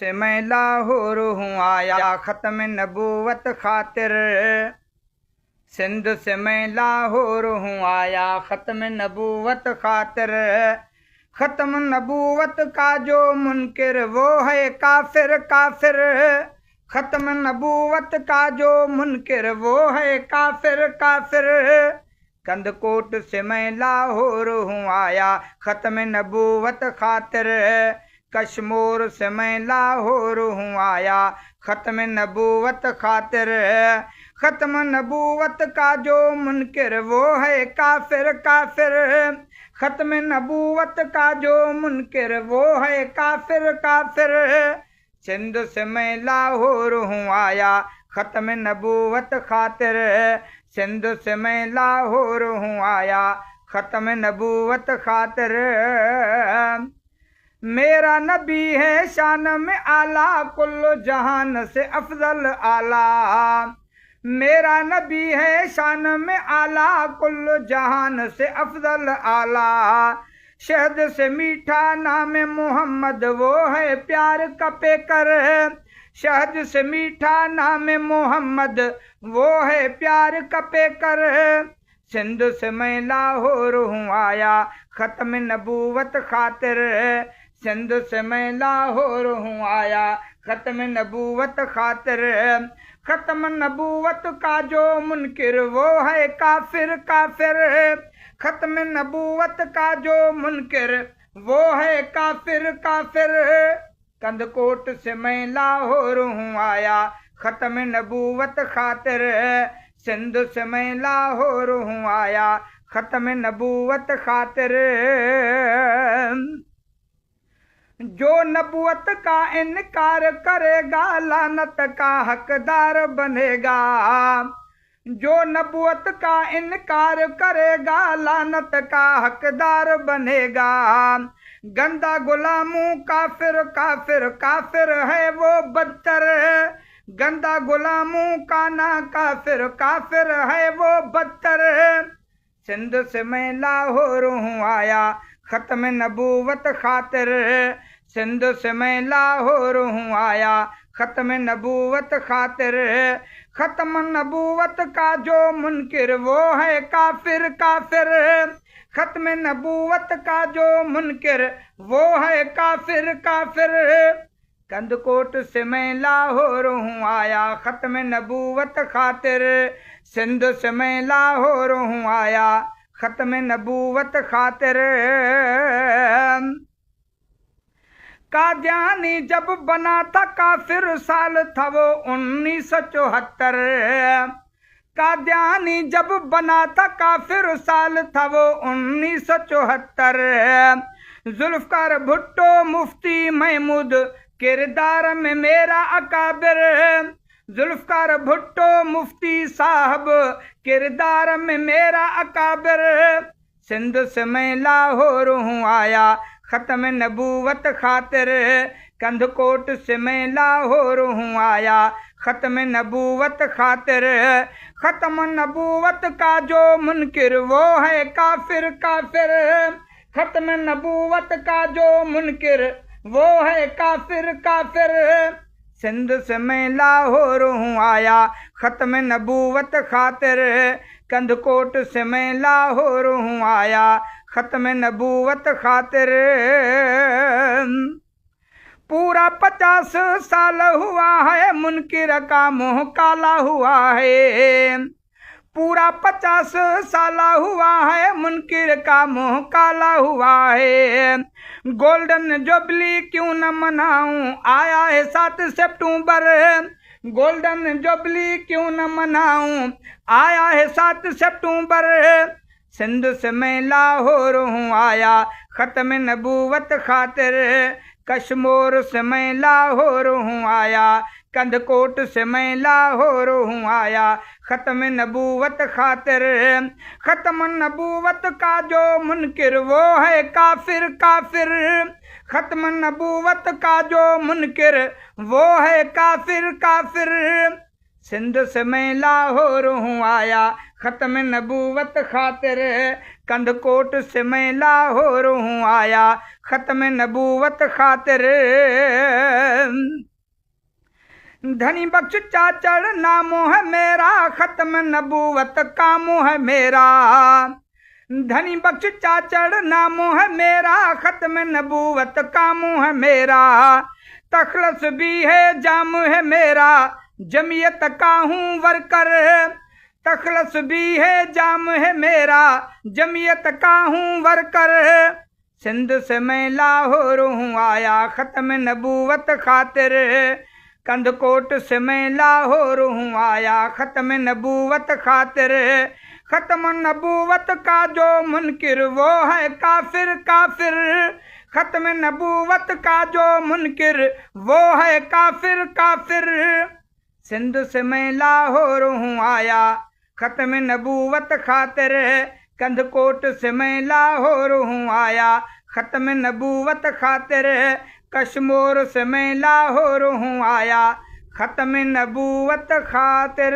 से मैं लाहौर हूँ आया ख़त्म नबूवत खातिर। सिंध से मैं लाहौर हूँ आया ख़त्म नबूवत खातिर। ख़त्म नबूवत का जो मुनकिर वो है काफिर काफिर। ख़त्म नबूवत का जो मुनकिर वो है काफिर काफिर। कंदकोट से मैं लाहौर हूँ आया ख़त्म नबूवत खातिर। कश्मीर से मैं लाहौर हूँ आया ख़त्म नबूवत खातिर। ख़त्म नबूवत का जो मुनकिर वो है काफिर काफिर। ख़त्म नबूवत का जो मुनकिर वो है काफिर काफिर। सिंध से मैं लाहौर हूँ आया ख़त्म नबूवत खातिर। सिंध से मैं लाहौर हूँ आया ख़त्म नबूवत खातिर। मेरा नबी है शान में आला कुल्लो जहान से अफजल आला। मेरा नबी है शान में आला कुल्लो जहान से अफजल आला। शहद से मीठा नाम मोहम्मद वो है प्यार का पेकर। शहद से मीठा नाम मोहम्मद वो है प्यार का पेकर। सिंध से मैं लाहौर हूँ आया ख़त्म नबूवत खातिर। सिंध से मैं लाहौर हूँ आया ख़त्म नबूवत खातिर। ख़त्म नबूवत का जो मुनकिर वो है काफिर काफिर। ख़त्म नबूवत का जो मुनकिर वो है काफिर काफिर। कंदकोट से मैं लाहौर हूँ आया ख़त्म नबूवत खातिर। सिंध से मैं लाहौर हूँ आया ख़त्म नबूवत खातिर। जो नबूवत का इनकार करेगा लानत का हकदार बनेगा। जो नबूवत का इनकार करेगा लानत का हकदार बनेगा। गंदा गुलामों काफिर काफिर काफिर है वो बदतर। गंदा गुलामों का ना काफिर काफिर है वो बदतर। सिंध से मैं लाहौर हूँ आया ख़त्म नबूवत खातिर। सिंध से मैं लाहौर हूँ आया ख़त्म नबूवत खातिर। ख़त्म नबूवत का जो मुनकिर वो है काफिर काफिर। ख़त्म नबूवत का जो मुनकिर वो है काफिर काफिर। कंदकोट से मैं लाहौर हूँ आया ख़त्म नबूवत खातिर। सिंध से मैं लाहौर हूँ आया ख़त्म नबूवत खातिर। कादियानी जब बना था काफिर साल था वो 1974। कादियानी जब बना था काफिर साल था वो 1974। जुल्फ़कार भुट्टो मुफ्ती महमूद किरदार में मेरा अकाबिर। जुल्फ़कार भुट्टो मुफ्ती साहब किरदार में मेरा अकाबिर। सिंध से मैं लाहौर हूँ आया ख़त्म नबूवत खातिर। कंदकोट से मैं लाहौर हूँ आया ख़त्म नबूवत खातिर। ख़त्म नबूवत का जो मुनकिर वो है काफिर काफिर। ख़त्म नबूवत का जो मुनकिर वो है काफिर काफिर। सिंध से मैं लाहौर हूँ आया ख़त्म नबूवत खातिर। कंदकोट से मैं लाहौर हूँ आया ख़त्म नबूवत खातिर। पूरा 50 साल हुआ है मुनकिर का मुँह काला हुआ है। पूरा 50 साल हुआ है मुनकिर का मुँह काला हुआ है। गोल्डन जुबली क्यों न मनाऊं आया है 7 सितंबर। गोल्डन जुबली क्यों न मनाऊं आया है 7 सितंबर। सिंध से मैं लाहौर हूँ आया ख़त्म नबूवत खातिर। कश्मीर से मैं लाहौर हूँ आया। कंदकोट से मैं लाहौर हूँ आया ख़त्म नबूवत खातिर। ख़त्म नबूवत का जो मुनकिर वो है काफिर काफिर। ख़त्म नबूवत का जो मुनकिर वो है काफिर काफिर। सिंध से मैं लाहौर हूँ आया ख़त्म नबूवत खातिर। कंदकोट से मैं लाहौर हूँ आया ख़त्म नबूवत खातिर। धनी बख्श चाचड़ नामो है मेरा, खत्म नबूवत का मुँह है मेरा। धनी बख्श चाचड़ नामो है मेरा, खत्म नबूवत का मुँह है मेरा। तखलस भी है जाम है मेरा, जमियत का हूँ वर्कर। तखलस भी है जाम है मेरा, जमियत का हूँ वर्कर। सिंध से मैं लाहौर हूँ आया, खत्म नबूवत खातिर। कंदकोट से मैं लाहौर हूँ आया, खत्म नबूवत खातिर। खत्म नबूवत का जो मुनकिर वो है काफिर काफिर। खत्म नबूवत का जो मुनकिर वो है काफिर काफिर। सिंध से मैं लाहौर हूँ आया, खत्म नबूवत खातिर। कंदकोट से मैं लाहौर हूँ आया, खत्म नबूवत खातिर। कश्मीर से मैं लाहौर हूँ आया, खत्म नबूवत खातिर।